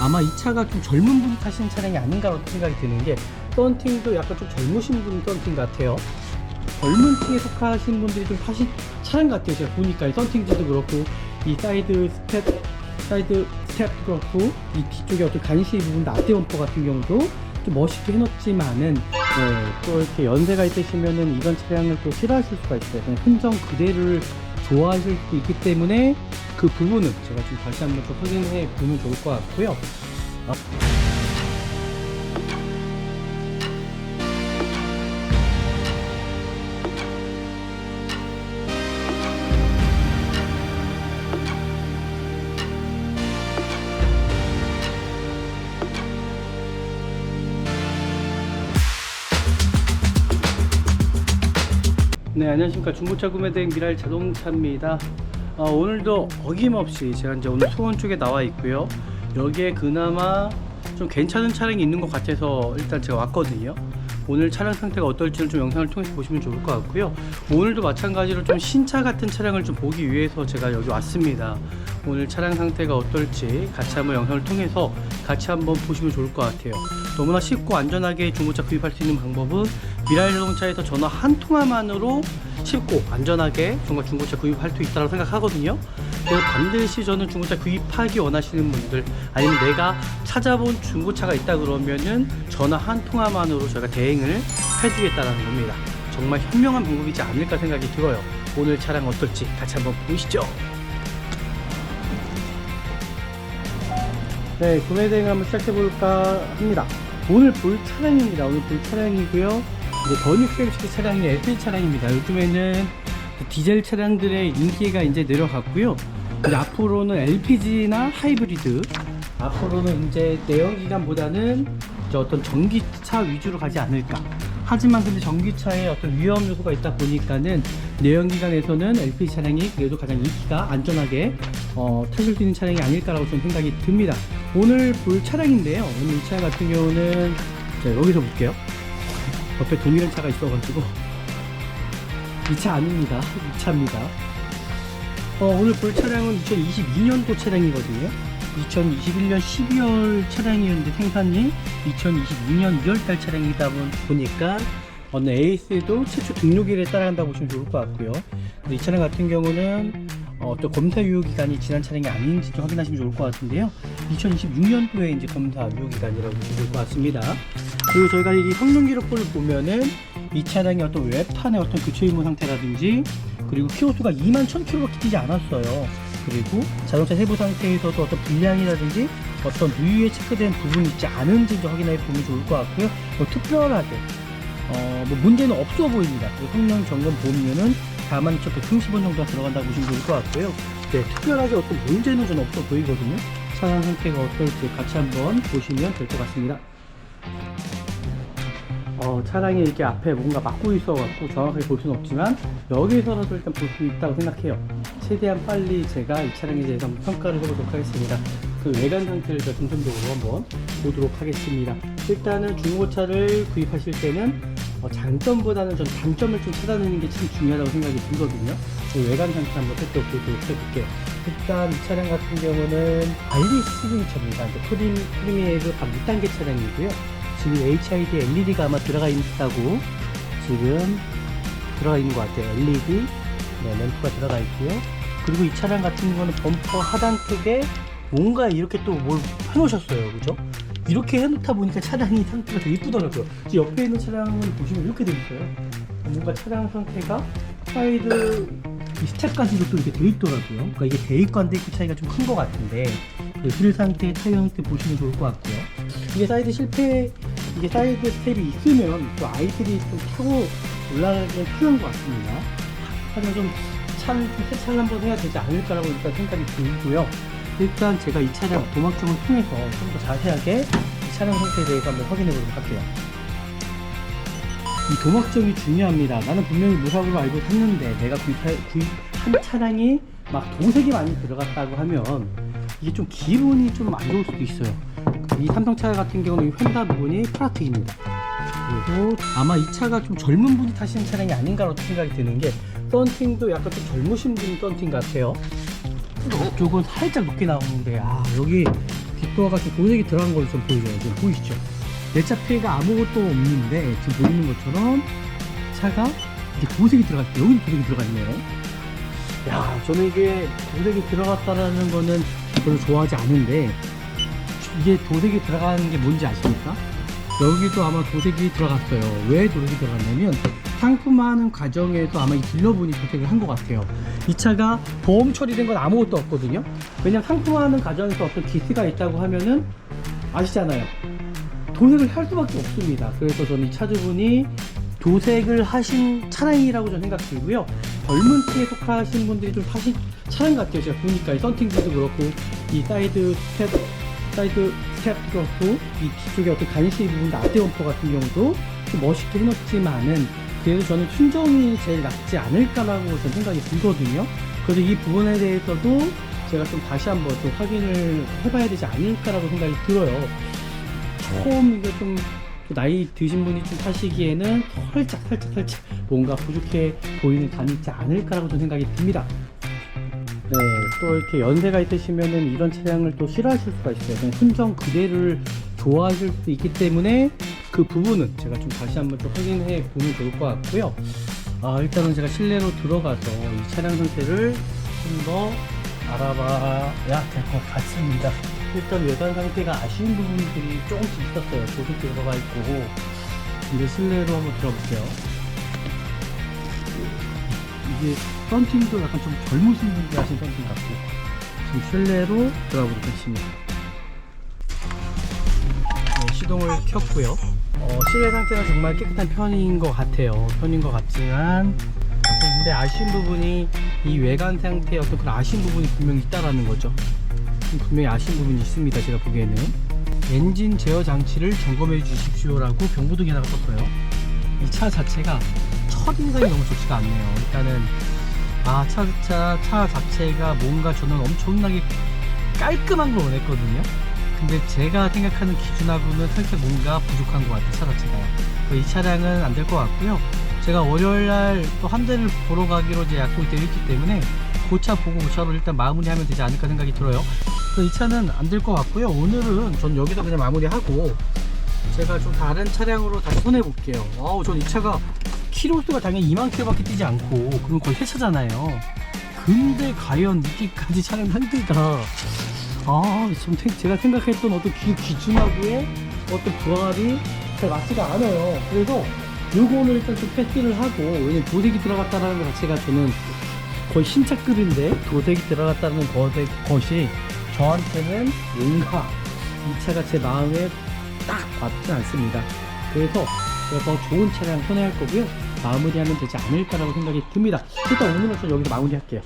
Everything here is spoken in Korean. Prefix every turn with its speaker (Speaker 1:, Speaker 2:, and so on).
Speaker 1: 아마 이 차가 좀 젊은 분이 타시는 차량이 아닌가라고 생각이 드는 게, 썬팅도 약간 좀 젊으신 분 썬팅 같아요. 젊은 층에 속하신 분들이 좀 타신 차량 같아요. 제가 보니까 이 썬팅지도 그렇고, 이 사이드 스텝도 그렇고, 이 뒤쪽에 어떤 간시 부분도 앞뒤 범퍼 같은 경우도 좀 멋있게 해놓지만은, 또 이렇게 연세가 있으시면은 이런 차량을 또 싫어하실 수가 있어요. 그냥 흔적 그대로를 좋아하실 수도 있기 때문에 그 부분은 제가 좀 다시 한번 좀 확인해 보면 좋을 것 같고요. 네, 안녕하십니까. 중고차 구매대행 미라일 자동차입니다. 오늘도 어김없이 제가 이제 오늘 수원 쪽에 나와 있고요. 여기에 그나마 좀 괜찮은 차량이 있는 것 같아서 일단 제가 왔거든요. 오늘 차량 상태가 어떨지는 좀 영상을 통해서 보시면 좋을 것 같고요. 오늘도 마찬가지로 좀 신차 같은 차량을 좀 보기 위해서 제가 여기 왔습니다. 오늘 차량 상태가 어떨지 같이 한번 영상을 통해서 같이 한번 보시면 좋을 것 같아요. 너무나 쉽고 안전하게 중고차 구입할 수 있는 방법은 미라일 자동차에서 전화 한 통화만으로 쉽고 안전하게 정말 중고차 구입할 수 있다고 생각하거든요. 그래서 반드시 저는 중고차 구입하기 원하시는 분들, 아니면 내가 찾아본 중고차가 있다 그러면은 전화 한 통화만으로 저희가 대행을 해주겠다는 겁니다. 정말 현명한 방법이지 않을까 생각이 들어요. 오늘 차량 어떨지 같이 한번 보시죠. 네, 구매 대행을 한번 시작해 볼까 합니다. 오늘 볼 차량입니다. 오늘 볼 차량이고요. 이제 더 뉴 차량이 LPG 차량입니다. 요즘에는 디젤 차량들의 인기가 이제 내려갔고요. 이제 앞으로는 LPG나 하이브리드, 앞으로는 이제 내연기관보다는 이제 어떤 전기차 위주로 가지 않을까. 하지만 근데 전기차에 어떤 위험 요소가 있다 보니까는 내연기관에서는 LPG 차량이 그래도 가장 인기가 안전하게 타실 수 있는 차량이 아닐까라고 좀 생각이 듭니다. 오늘 볼 차량인데요. 오늘 이 차량 같은 경우는 자, 여기서 볼게요. 옆에 동일한 차가 있어가지고 이 차 아닙니다. 이 차입니다. 오늘 볼 차량은 2022년도 차량이거든요. 2021년 12월 차량이었는데 생산이 2022년 2월달 차량이다 보니까 어느 AS도 최초 등록일에 따라간다고 보시면 좋을 것 같고요. 이 차량 같은 경우는 또 검사 유효 기간이 지난 차량이 아닌지 좀 확인하시면 좋을 것 같은데요. 2026년도에 이제 검사 유효 기간이라고 보시면 좋을 것 같습니다. 그리고 저희가 이 성능 기록부를 보면은 이 차량의 어떤 외판의 어떤 교체 유무 상태라든지, 그리고 키로수가 21,000km밖에 뛰지 않았어요. 그리고 자동차 세부 상태에서도 어떤 불량이라든지 어떤 누유에 체크된 부분이 있지 않은지 좀 확인해 보면 좋을 것 같고요. 특별하게 문제는 없어 보입니다. 그리고 성능 점검 보면은 42,130원 정도가 들어간다고 보시면 좋을 것 같고요. 네, 특별하게 어떤 문제는 좀 없어 보이거든요. 차량 상태가 어떨지 같이 한번 보시면 될 것 같습니다. 차량이 이렇게 앞에 뭔가 막고 있어갖고 정확하게 볼 수는 없지만 여기서라도 일단 볼 수 있다고 생각해요. 최대한 빨리 제가 이 차량에 대해서 한번 평가를 해보도록 하겠습니다. 그 외관 상태를 더 중점적으로 한번 보도록 하겠습니다. 일단은 중고차를 구입하실 때는 장점보다는 전 단점을 좀 찾아내는 게 참 중요하다고 생각이 들거든요. 그 외관 상태 한번 살펴보도록 해볼게요. 일단 이 차량 같은 경우는 관리 시그니처입니다. 프리미에그 박 2단계 차량이고요. 지금 HID LED가 아마 들어가 있다고 지금 들어가 있는 것 같아요. LED 램프가 들어가 있고요. 그리고 이 차량 같은 경우는 범퍼 하단 쪽에 뭔가 이렇게 또 뭘 해놓으셨어요. 그죠? 이렇게 해놓다 보니까 차량이 상태가 되게 이쁘더라고요. 옆에 있는 차량을 보시면 이렇게 되어 있어요. 뭔가 차량 상태가 사이드 이 스텝까지도 또 이렇게 되어 있더라고요. 그러니까 이게 대입과 안 대입 차이가 좀 큰 것 같은데, 그 휠 상태, 타이어 상태 보시면 좋을 것 같고요. 이게 사이드 스텝이 있으면 또 아이들이 좀 타고 올라가기 편한 것 같습니다. 하지만 좀 세차를 한번 해야 되지 않을까라고 일단 생각이 들고요. 일단 제가 이 차량 도막점을 통해서 좀 더 자세하게 이 차량 상태에 대해서 한번 확인해 보도록 할게요. 이 도막점이 중요합니다. 나는 분명히 무사고로 알고 샀는데 내가 구입한 차량이 막 도색이 많이 들어갔다고 하면 이게 좀 기분이 좀 안 좋을 수도 있어요. 이 삼성차 같은 경우는 휀다 부분이 프라틱입니다. 그리고 아마 이 차가 좀 젊은 분이 타시는 차량이 아닌가라고 생각이 드는 게, 썬팅도 약간 좀 젊으신 분이 썬팅 같아요. 이쪽은 살짝 높게 나오는데, 여기 뒷도어가 좀 도색이 들어간 걸 좀 보여줘요. 지금 보이시죠? 내차 피해가 아무것도 없는데 지금 보이는 것처럼 차가 이게 도색이 들어갔어요. 여기 도색이 들어가 있네요. 야, 저는 이게 도색이 들어갔다라는 거는 별로 좋아하지 않은데, 이게 도색이 들어가는 게 뭔지 아십니까? 여기도 아마 도색이 들어갔어요. 왜 도색이 들어갔냐면 상품화하는 과정에서 아마 이 딜러분이 도색을 한 것 같아요. 이 차가 보험 처리된 건 아무것도 없거든요. 왜냐면 상품화하는 과정에서 어떤 기스가 있다고 하면은 아시잖아요. 도색을 할 수밖에 없습니다. 그래서 저는 이 차주분이 도색을 하신 차량이라고 저는 생각 들고요. 젊은 층에 속하신 분들이 좀 타신 차량 같아요. 제가 보니까 이 썬팅도 그렇고, 이 사이드 스텝도 그렇고, 이 뒤쪽에 어떤 간시 부분도 앞대 범퍼 같은 경우도 좀 멋있게 해놓지만은, 그래도 저는 순정이 제일 낫지 않을까라고 저는 생각이 들거든요. 그래서 이 부분에 대해서도 제가 좀 다시 한번 좀 확인을 해봐야 되지 않을까라고 생각이 들어요. 처음 이게 좀 나이 드신 분이 좀 타시기에는 살짝 뭔가 부족해 보이는 감이 있지 않을까라고 좀 생각이 듭니다. 네, 또 이렇게 연세가 있으시면은 이런 차량을 또 싫어하실 수가 있어요. 그냥 순정 그대를 좋아하실 수도 있기 때문에 그 부분은 제가 좀 다시 한번 좀 확인해 보면 좋을 것 같고요. 일단은 제가 실내로 들어가서 이 차량 상태를 좀 더 알아봐야 될 것 같습니다. 일단 외관 상태가 아쉬운 부분들이 조금씩 있었어요. 도색 들어가 있고. 이제 실내로 한번 들어볼게요. 이게 썬팅도 약간 좀 젊으신 분들이 하신 썬팅 같고, 지금 실내로 들어가 보도록 하겠습니다. 네, 시동을 켰고요. 실내 상태는 정말 깨끗한 편인 것 같아요. 편인 것 같지만, 근데 아쉬운 부분이 이 외관 상태의 어떤 그런 아쉬운 부분이 분명히 있다라는 거죠. 분명히 아쉬운 부분이 있습니다. 제가 보기에는 엔진 제어 장치를 점검해 주십시오 라고 경고등이 하나가 떴어요. 이 차 자체가 첫인상이 너무 좋지가 않네요. 일단은 차 자체가 뭔가 저는 엄청나게 깔끔한 걸 원했거든요. 근데 제가 생각하는 기준하고는 살짝 뭔가 부족한 것 같아요. 차 자체가. 이 차량은 안 될 것 같고요. 제가 월요일날 또 한 대를 보러 가기로 이제 약속이 되어 있기 때문에 그 차 보고 그 차로 일단 마무리하면 되지 않을까 생각이 들어요. 그래서 이 차는 안 될 것 같고요. 오늘은 전 여기서 그냥 마무리하고 제가 좀 다른 차량으로 다시 손해 볼게요. 전 이 차가 키로수가 당연히 2만 킬로밖에 뛰지 않고, 그건 거의 회차잖아요. 근데 과연 이렇게까지 차량 한대가 제가 생각했던 어떤 기준하고의 어떤 부합이 잘 맞지가 않아요. 그래서 요거는 일단 좀 패스를 하고, 왜냐면 도색이 들어갔다는 것 자체가 저는 거의 신차급인데 도색이 들어갔다는 것이 저한테는 뭔가 이 차가 제 마음에 딱 맞지 않습니다. 그래서 제가 더 좋은 차량 선회할 거고요. 마무리하면 되지 않을까라고 생각이 듭니다. 일단 오늘은 저 여기서 마무리할게요.